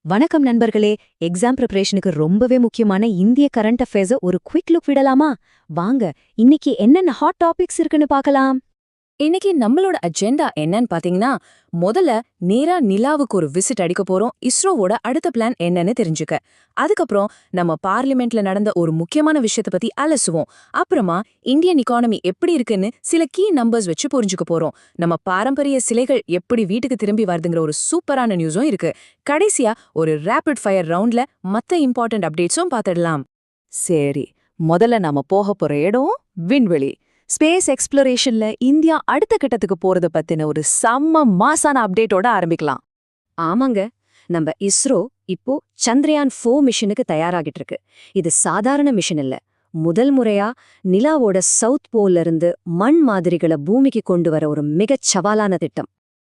வணக்கம் நண்பர்களே. எக்ஸாம் ப்ரிப்பரேஷனுக்கு ரொம்பவே முக்கியமான இந்திய கரண்ட் அஃபேர்ஸ ஒரு குவிக் லுக் விடலாமா? வாங்க, இன்னைக்கு என்னென்ன ஹாட் டாபிக்ஸ் இருக்குன்னு பார்க்கலாம். இன்னைக்கு நம்மளோட அஜெண்டா என்னன்னு பாத்தீங்கன்னா, முதல்ல நேரா நிலாவுக்கு ஒரு விசிட் அடிக்க போறோம். இஸ்ரோவோட அடுத்த பிளான் என்னன்னு தெரிஞ்சுக்க. அதுக்கப்புறம் நம்ம பார்லிமெண்ட்ல நடந்த ஒரு முக்கியமான விஷயத்தை பத்தி அலசுவோம். அப்புறமா இந்தியன் எக்கானமி எப்படி இருக்குன்னு சில கீ நம்பர்ஸ் வச்சு புரிஞ்சுக்க போறோம். நம்ம பாரம்பரிய சிலைகள் எப்படி வீட்டுக்கு திரும்பி வருதுங்கிற ஒரு சூப்பரான நியூஸும் இருக்கு. கடைசியா ஒரு ரேபிட் ஃபயர் ரவுண்ட்ல மத்த இம்பார்ட்டன்ட் அப்டேட்ஸும் பார்த்துடலாம். சரி, முதல்ல நாம போக போற இடம் விண்வெளி. ஸ்பேஸ் எக்ஸ்ப்ளோரேஷன்ல இந்தியா அடுத்த கட்டத்துக்கு போறத பத்தின ஒரு செம்ம மாசான அப்டேட்டோட ஆரம்பிக்கலாம். ஆமாங்க, நம்ம இஸ்ரோ இப்போ சந்திரயான் 4 மிஷனுக்கு தயாராகிட்டு இருக்கு. இது சாதாரண மிஷன் இல்ல. முதல் முறையா நிலாவோட சவுத் போல்ல இருந்து மண் மாதிரிகளை பூமிக்கு கொண்டு வர ஒரு மிகச் சவாலான திட்டம்.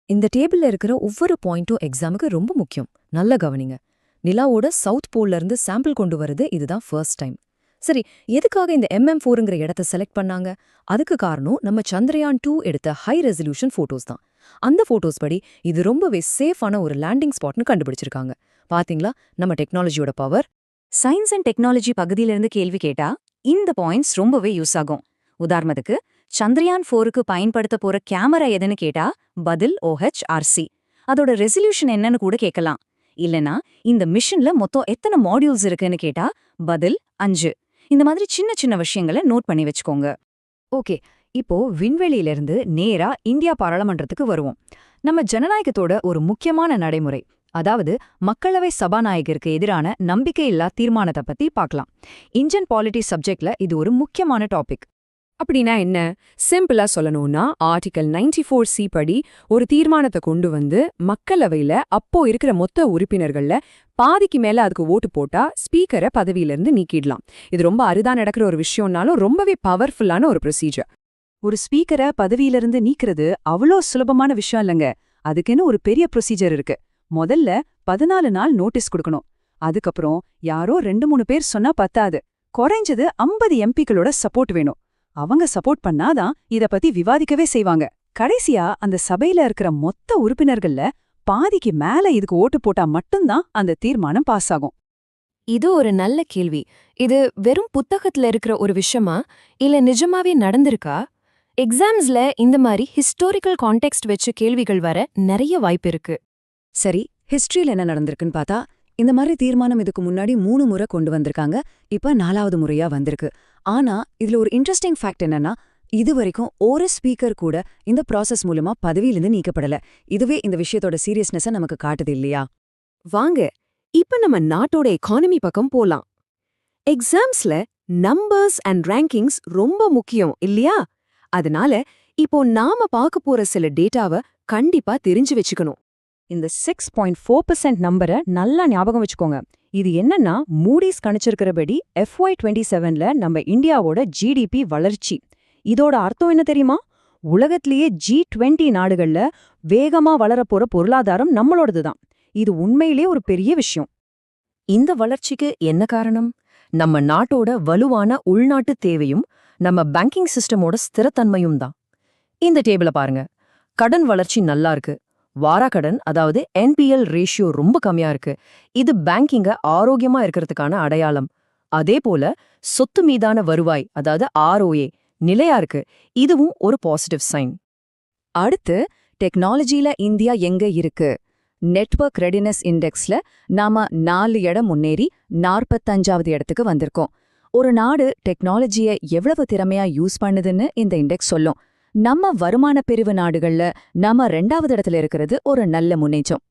இந்த டேபிள்ல இருக்கிற ஒவ்வொரு பாயிண்ட்டும் எக்ஸாமுக்கு ரொம்ப முக்கியம். நல்ல கவனிங்க. நிலாவோட சவுத் போல்ல இருந்து சாம்பிள் கொண்டு வருது, இதுதான் ஃபர்ஸ்ட் டைம். சரி, எதுக்காக இந்த MM4ங்கிற இடத்த செலக்ட் பண்ணாங்க? அதுக்கு காரணம் நம்ம சந்திரயான் 2 எடுத்த ஹை ரெசல்யூஷன் போட்டோஸ் தான். அந்த போட்டோஸ் படி இது ரொம்பவே சேஃபான ஒரு லேண்டிங் ஸ்பாட்னு கண்டுபிடிச்சிருக்காங்க. பாத்தீங்களா நம்ம டெக்னாலஜியோட பவர்? சயின்ஸ் அண்ட் டெக்னாலஜி பகுதியிலிருந்து கேள்வி கேட்டா இந்த பாயிண்ட்ஸ் ரொம்பவே யூஸ் ஆகும். உதாரணத்துக்கு, சந்திரயான் 4க்கு பயன்படுத்த போற கேமரா எதுன்னு கேட்டா பதில் OHRC. அதோட ரெசல்யூஷன் என்னன்னு கூட கேட்கலாம். இல்லனா இந்த மிஷன்ல மொத்தம் எத்தனை மாடியூல்ஸ் இருக்குன்னு கேட்டா பதில் 5. இந்த மாதிரி சின்ன சின்ன விஷயங்களை நோட் பண்ணி வச்சுக்கோங்க. ஓகே, இப்போ விண்வெளியிலிருந்து நேரா இந்தியா பாராளுமன்றத்துக்கு வருவோம். நம்ம ஜனநாயகத்தோட ஒரு முக்கியமான நடைமுறை, அதாவது மக்களவை சபாநாயகருக்கு எதிரான நம்பிக்கையில்லா தீர்மானத்தை பத்தி பார்க்கலாம். இந்தியன் பாலிட்டி சப்ஜெக்ட்ல இது ஒரு முக்கியமான டாபிக். அப்படின்னா என்ன? சிம்பிளா சொல்லணும்னா, ஆர்டிகல் 94C படி ஒரு தீர்மானத்தை கொண்டு வந்து மக்களவையில அப்போ இருக்கிற மொத்த உறுப்பினர்கள்ல பாதிக்கு மேல அதுக்கு ஓட்டு போட்டா ஸ்பீக்கரை பதவியிலிருந்து நீக்கிடலாம். இது ரொம்ப அரிதா நடக்கிற ஒரு விஷயம்னாலும் ரொம்பவே பவர்ஃபுல்லான ஒரு ப்ரொசீஜர். ஒரு ஸ்பீக்கரை பதவியிலிருந்து நீக்கிறது அவ்வளோ சுலபமான விஷயம் இல்லைங்க. அதுக்குன்னு ஒரு பெரிய ப்ரொசீஜர் இருக்கு. முதல்ல 14 நாள் நோட்டீஸ் கொடுக்கணும். அதுக்கப்புறம் யாரோ 2-3 பேர் சொன்னா பத்தாது, குறைஞ்சது 50 எம்பிக்களோட சப்போர்ட் வேணும். அவங்க சப்போர்ட் பண்ணாதான் இத பத்தி விவாதிக்கவே செய்வாங்க. கடைசியா அந்த சபையில இருக்கிற மொத்த உறுப்பினர்கள்ல பாதிக்கு மேல இதுக்கு ஓட்டு போட்டா மட்டும்தான் அந்த தீர்மானம் பாஸ் ஆகும். இது ஒரு நல்ல கேள்வி. இது வெறும் புத்தகத்துல இருக்கிற ஒரு விஷயமா, இல்ல நிஜமாவே நடந்திருக்கா? எக்ஸாம்ஸ்ல இந்த மாதிரி ஹிஸ்டோரிக்கல் கான்டெக்ஸ்ட் வச்சு கேள்விகள் வர நிறைய வாய்ப்பு இருக்கு. சரி, ஹிஸ்டரியில என்ன நடந்திருக்குன்னு பார்த்தா, இந்த மாதிரி தீர்மானம் இதுக்கு முன்னாடி 3 முறை கொண்டு வந்திருக்காங்க. இப்ப 4வது முறையா வந்திருக்கு. ஆனா இதுல ஒரு இன்ட்ரெஸ்டிங் ஃபேக்ட் என்னன்னா, இதுவரைக்கும் ஒரு ஸ்பீக்கர் கூட இந்த ப்ராசஸ் மூலமா பதவியிலிருந்து நீக்கப்படல. இதுவே இந்த விஷயத்தோட சீரியஸ்னஸ நமக்கு காட்டுது இல்லையா? வாங்க, இப்ப நம்ம நாட்டோட எக்கானமி பக்கம் போலாம். எக்ஸாம்ஸ்ல நம்பர்ஸ் அண்ட் ரேங்கிங்ஸ் ரொம்ப முக்கியம் இல்லையா? அதனால இப்போ நாம பார்க்க போற சில டேட்டாவை கண்டிப்பா தெரிஞ்சு வச்சுக்கணும். இந்த 6.4% நம்பரை நல்லா ஞாபகம் வச்சுக்கோங்க. இது என்னன்னா, மூடிஸ் கணிச்சிருக்கிறபடி FY27ல நம்ம இந்தியாவோட GDP வளர்ச்சி. இதோட அர்த்தம் என்ன தெரியுமா? உலகத்திலேயே G20 நாடுகள்ல வேகமா வளரப்போற பொருளாதாரம் நம்மளோடதுதான். இது உண்மையிலே ஒரு பெரிய விஷயம். இந்த வளர்ச்சிக்கு என்ன காரணம்? நம்ம நாட்டோட வலுவான உள்நாட்டு தேவையும் நம்ம பேங்கிங் சிஸ்டமோட ஸ்திரத்தன்மையும் தான். இந்த டேபிள பாருங்க. கடன் வளர்ச்சி நல்லா இருக்கு. வாராக்கடன், அதாவது NPL ரேஷியோ ரொம்ப கம்மியா இருக்கு. இது பேங்கிங்க ஆரோக்கியமா இருக்கிறதுக்கான அடையாளம். அதே போல சொத்து மீதான வருவாய், அதாவது ROA நிலையா இருக்கு. இதுவும் ஒரு பாசிட்டிவ் சைன். அடுத்து, டெக்னாலஜில இந்தியா எங்க இருக்கு? நெட்வொர்க் ரெடினஸ் இண்டெக்ஸ்ல நாம 4 இடம் முன்னேறி 45வது இடத்துக்கு வந்திருக்கோம். ஒரு நாடு டெக்னாலஜியை எவ்வளவு திறமையா யூஸ் பண்ணுதுன்னு இந்த இண்டெக்ஸ் சொல்லும். நம்ம வருமான பிரிவு நாடுகள்ல நாம 2வது இடத்துல இருக்கிறது ஒரு நல்ல முன்னேற்றம்.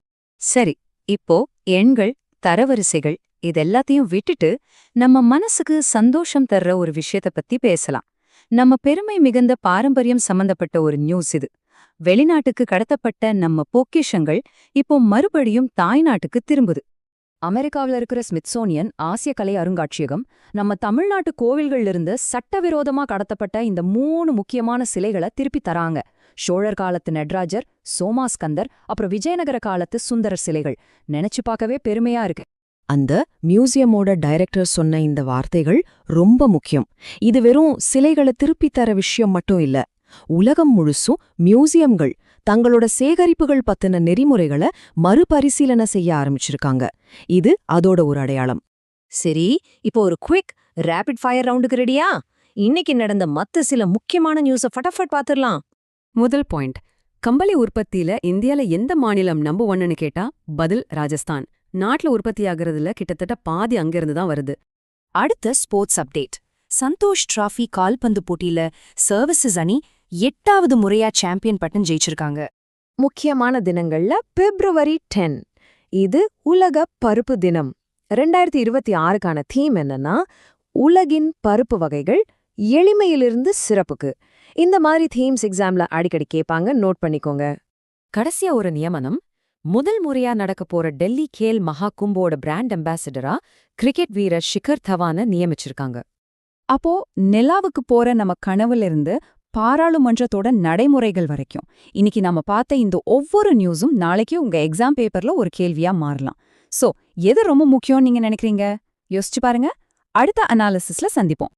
சரி, இப்போ எண்கள், தரவரிசைகள் இதெல்லாத்தையும் விட்டுட்டு நம்ம மனசுக்கு சந்தோஷம் தர்ற ஒரு விஷயத்த பத்தி பேசலாம். நம்ம பெருமை மிகுந்த பாரம்பரியம் சம்பந்தப்பட்ட ஒரு நியூஸ் இது. வெளிநாட்டுக்கு கடத்தப்பட்ட நம்ம பொக்கிஷங்கள் இப்போ மறுபடியும் தாய்நாட்டுக்கு திரும்புது. அமெரிக்காவில் இருக்கிற ஸ்மித்சோனியன் ஆசிய கலை அருங்காட்சியகம் நம்ம தமிழ்நாட்டு கோவில்கள்ல இருந்து சட்டவிரோதமா கடத்தப்பட்ட இந்த 3 முக்கியமான சிலைகளை திருப்பி தராங்க. சோழர் காலத்து நடராஜர், சோமாஸ்கந்தர், அப்புறம் விஜயநகர காலத்து சுந்தரர் சிலைகள். நினைச்சு பார்க்கவே பெருமையா இருக்கு. அந்த மியூசியமோட டைரக்டர் சொன்ன இந்த வார்த்தைகள் ரொம்ப முக்கியம். இது வெறும் சிலைகளை திருப்பி தர விஷயம் மட்டும் இல்ல. உலகம் முழுசும் மியூசியம்கள் தங்களோட சேகரிப்புகள் பத்தின நெறிமுறைகளை மறுபரிசீலனை செய்ய ஆரம்பிச்சிருக்காங்க. இது அதோட ஒரு அடையாளம். சரி, இப்போ ஒரு குவிக் ரேபிட் ஃபயர் ரவுண்டுக்கு ரெடியா? இன்னைக்கு நடந்த மத்த சில முக்கியமான நியூஸ ஃபட்டாஃபட் பாத்துரலாம். முதல் பாயிண்ட், கம்பளி உற்பத்தியில இந்தியால எந்த மாநிலம் நம்பர் 1ன்னு கேட்டா பதில் ராஜஸ்தான். நாட்டுல உற்பத்தியாகிறதுல கிட்டத்தட்ட பாதி அங்கிருந்து தான் வருது. அடுத்த ஸ்போர்ட்ஸ் அப்டேட். சந்தோஷ் டிராஃபி கால்பந்து போட்டியில சர்வீசஸ் அணி 8வது முறையா சாம்பியன் பட்டம் ஜெயிச்சிருக்காங்க. முக்கியமான தினங்கள்ல பிப்ரவரி 10 இது உலக பருப்பு தினம். 2026க்கான தீம் என்னன்னா உலகின் பருப்பு வகைகள் எளிமையிலிருந்து சிறப்புக்கு. இந்த மாதிரி தீம்ஸ் எக்ஸாம்ல அடிக்கடி கேட்பாங்க, நோட் பண்ணிக்கோங்க. கடைசியா ஒரு நியமனம். முதல் முறையா நடக்க போற டெல்லி கேல் மஹாகும்போட பிராண்ட் அம்பாசிடரா கிரிக்கெட் வீரர் ஷிகர் தவானை நியமிச்சிருக்காங்க. அப்போ நிலாவுக்கு போற நம்ம கனவுல இருந்து பாராளுமன்றத்தோட நடைமுறைகள் வரைக்கும் இன்னைக்கு நாம பார்த்த இந்த ஒவ்வொரு நியூஸும் நாளைக்கு உங்க எக்ஸாம் பேப்பர்ல ஒரு கேள்வியா மாறலாம். சோ எது ரொம்ப முக்கியம் நீங்க நினைக்கிறீங்க? யோசிச்சு பாருங்க. அடுத்த அனாலிசிஸ்ல சந்திப்போம்.